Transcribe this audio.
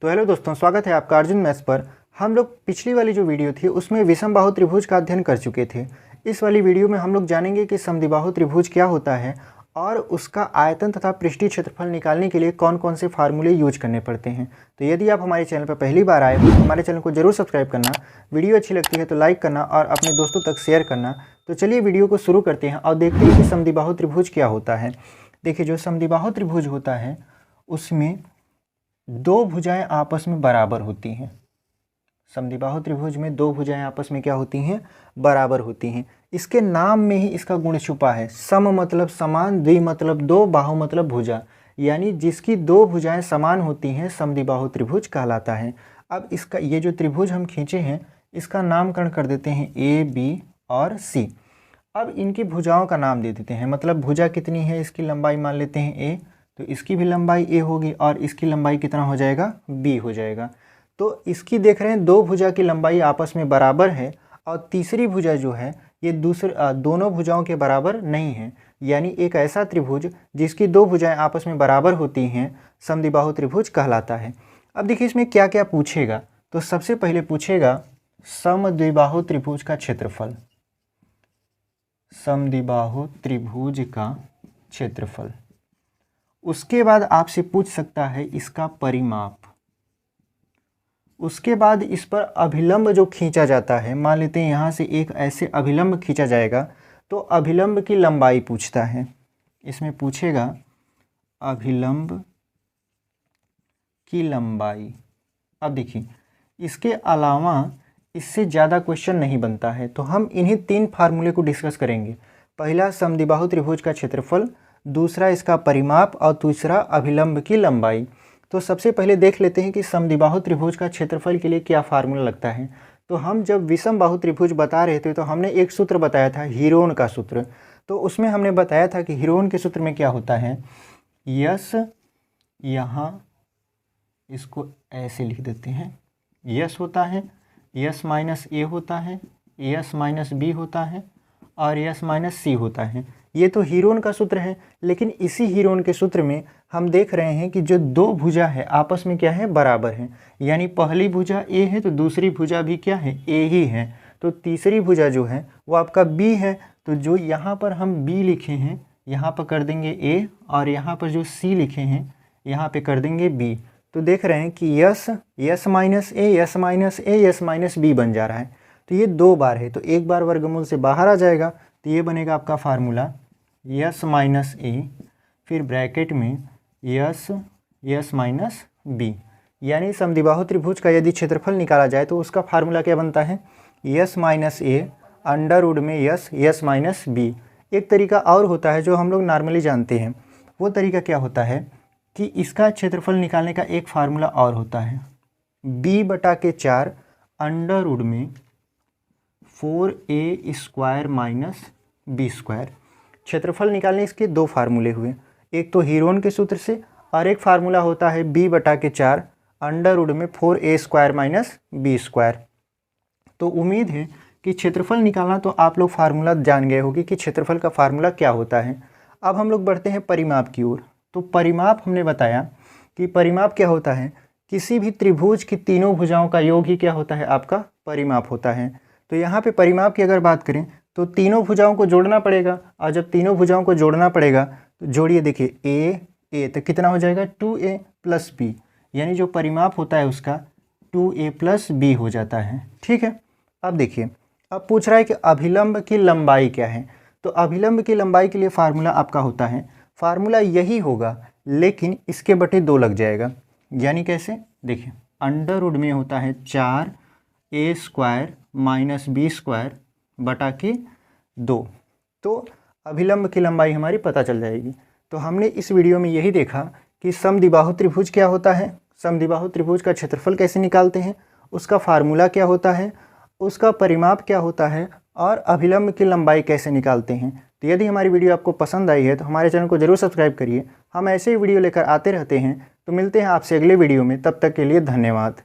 तो हेलो दोस्तों, स्वागत है आपका अर्जुन मैथ्स पर। हम लोग पिछली वाली जो वीडियो थी उसमें विषम बाहु त्रिभुज का अध्ययन कर चुके थे। इस वाली वीडियो में हम लोग जानेंगे कि समद्विबाहु त्रिभुज क्या होता है और उसका आयतन तथा पृष्ठीय क्षेत्रफल निकालने के लिए कौन कौन से फार्मूले यूज करने पड़ते हैं। तो यदि आप हमारे चैनल पर पहली बार आए तो हमारे चैनल को जरूर सब्सक्राइब करना, वीडियो अच्छी लगती है तो लाइक करना और अपने दोस्तों तक शेयर करना। तो चलिए वीडियो को शुरू करते हैं और देखते हैं कि समद्विबाहु त्रिभुज क्या होता है। देखिए, जो समद्विबाहु त्रिभुज होता है उसमें दो भुजाएं आपस में बराबर होती हैं। समद्विबाहु त्रिभुज में दो भुजाएं आपस में क्या होती हैं? बराबर होती हैं। इसके नाम में ही इसका गुण छुपा है। सम मतलब समान, द्वि मतलब दो, बाहु मतलब भुजा, यानी जिसकी दो भुजाएं समान होती हैं समद्विबाहु त्रिभुज कहलाता है। अब इसका ये जो त्रिभुज हम खींचे हैं इसका नामकरण कर देते हैं ए, बी और सी। अब इनकी भुजाओं का नाम दे देते हैं, मतलब भुजा कितनी है, इसकी लंबाई मान लेते हैं ए, तो इसकी भी लंबाई ए होगी और इसकी लंबाई कितना हो जाएगा? बी हो जाएगा। तो इसकी देख रहे हैं दो भुजा की लंबाई आपस में बराबर है और तीसरी भुजा जो है ये दोनों भुजाओं के बराबर नहीं है, यानी एक ऐसा त्रिभुज जिसकी दो भुजाएं आपस में बराबर होती हैं समद्विबाहु त्रिभुज कहलाता है। अब देखिए इसमें क्या क्या पूछेगा। तो सबसे पहले पूछेगा समद्विबाहु त्रिभुज का क्षेत्रफल। समद्विबाहु त्रिभुज का क्षेत्रफल। उसके बाद आपसे पूछ सकता है इसका परिमाप। उसके बाद इस पर अभिलंब जो खींचा जाता है, मान लेते हैं यहाँ से एक ऐसे अभिलंब खींचा जाएगा तो अभिलंब की लंबाई पूछता है। इसमें पूछेगा अभिलंब की लंबाई। अब देखिए इसके अलावा इससे ज़्यादा क्वेश्चन नहीं बनता है, तो हम इन्हीं तीन फार्मूले को डिस्कस करेंगे। पहला समद्विबाहु त्रिभुज का क्षेत्रफल, दूसरा इसका परिमाप और तीसरा अभिलंब की लंबाई। तो सबसे पहले देख लेते हैं कि समद्विबाहु त्रिभुज का क्षेत्रफल के लिए क्या फार्मूला लगता है। तो हम जब विषम बाहु त्रिभुज बता रहे थे तो हमने एक सूत्र बताया था, हीरोन का सूत्र। तो उसमें हमने बताया था कि हीरोन के सूत्र में क्या होता है, यस, यहाँ इसको ऐसे लिख देते हैं, यस होता है, यस माइनस ए होता है, यस माइनस बी होता है और यस माइनस सी होता है। ये तो हीरोन का सूत्र है, लेकिन इसी हीरोन के सूत्र में हम देख रहे हैं कि जो दो भुजा है आपस में क्या है? बराबर है। यानी पहली भुजा ए है तो दूसरी भुजा भी क्या है? ए ही है। तो तीसरी भुजा जो है वो आपका बी है। तो जो यहाँ पर हम बी लिखे हैं यहाँ पर कर देंगे ए और यहाँ पर जो सी लिखे हैं यहाँ पे कर देंगे बी। तो देख रहे हैं कि यस माइनस ए, यस माइनस ए, यस माइनस बी बन जा रहा है। तो ये दो बार है, तो एक बार वर्गमूल से बाहर आ जाएगा। तो ये बनेगा आपका फार्मूला यस माइनस ए, फिर ब्रैकेट में यस माइनस बी। यानी समद्विबाहु त्रिभुज का यदि क्षेत्रफल निकाला जाए तो उसका फार्मूला क्या बनता है? Yes minus A under root में यस माइनस बी। एक तरीका और होता है जो हम लोग नॉर्मली जानते हैं। वो तरीका क्या होता है कि इसका क्षेत्रफल निकालने का एक फार्मूला और होता है, b/4 अंडर रूट में 4a² माइनस b²। क्षेत्रफल निकालने इसके दो फार्मूले हुए, एक तो हीरोन के सूत्र से और एक फार्मूला होता है b/4 अंडर रूट में 4a² माइनस b²। तो उम्मीद है कि क्षेत्रफल निकालना तो आप लोग फार्मूला जान गए होंगे कि क्षेत्रफल का फार्मूला क्या होता है। अब हम लोग बढ़ते हैं परिमाप की ओर। तो परिमाप हमने बताया कि परिमाप क्या होता है, किसी भी त्रिभुज की तीनों भुजाओं का योग ही क्या होता है? आपका परिमाप होता है। तो यहाँ पे परिमाप की अगर बात करें तो तीनों भुजाओं को जोड़ना पड़ेगा, और जब तीनों भुजाओं को जोड़ना पड़ेगा तो जोड़िए, देखिए ए तो कितना हो जाएगा? 2a प्लस b, यानी जो परिमाप होता है उसका 2a प्लस b हो जाता है। ठीक है। अब देखिए, अब पूछ रहा है कि अभिलंब की लंबाई क्या है। तो अभिलंब की लंबाई के लिए फार्मूला आपका होता है, फार्मूला यही होगा लेकिन इसके बटे 2 लग जाएगा। यानी कैसे? देखिए, अंडर रूट में होता है 4a² माइनस b² बटा के 2। तो अभिलंब की लंबाई हमारी पता चल जाएगी। तो हमने इस वीडियो में यही देखा कि समद्विबाहु त्रिभुज क्या होता है, समद्विबाहु त्रिभुज का क्षेत्रफल कैसे निकालते हैं, उसका फार्मूला क्या होता है, उसका परिमाप क्या होता है और अभिलंब की लंबाई कैसे निकालते हैं। तो यदि हमारी वीडियो आपको पसंद आई है तो हमारे चैनल को जरूर सब्सक्राइब करिए। हम ऐसे ही वीडियो लेकर आते रहते हैं। तो मिलते हैं आपसे अगले वीडियो में, तब तक के लिए धन्यवाद।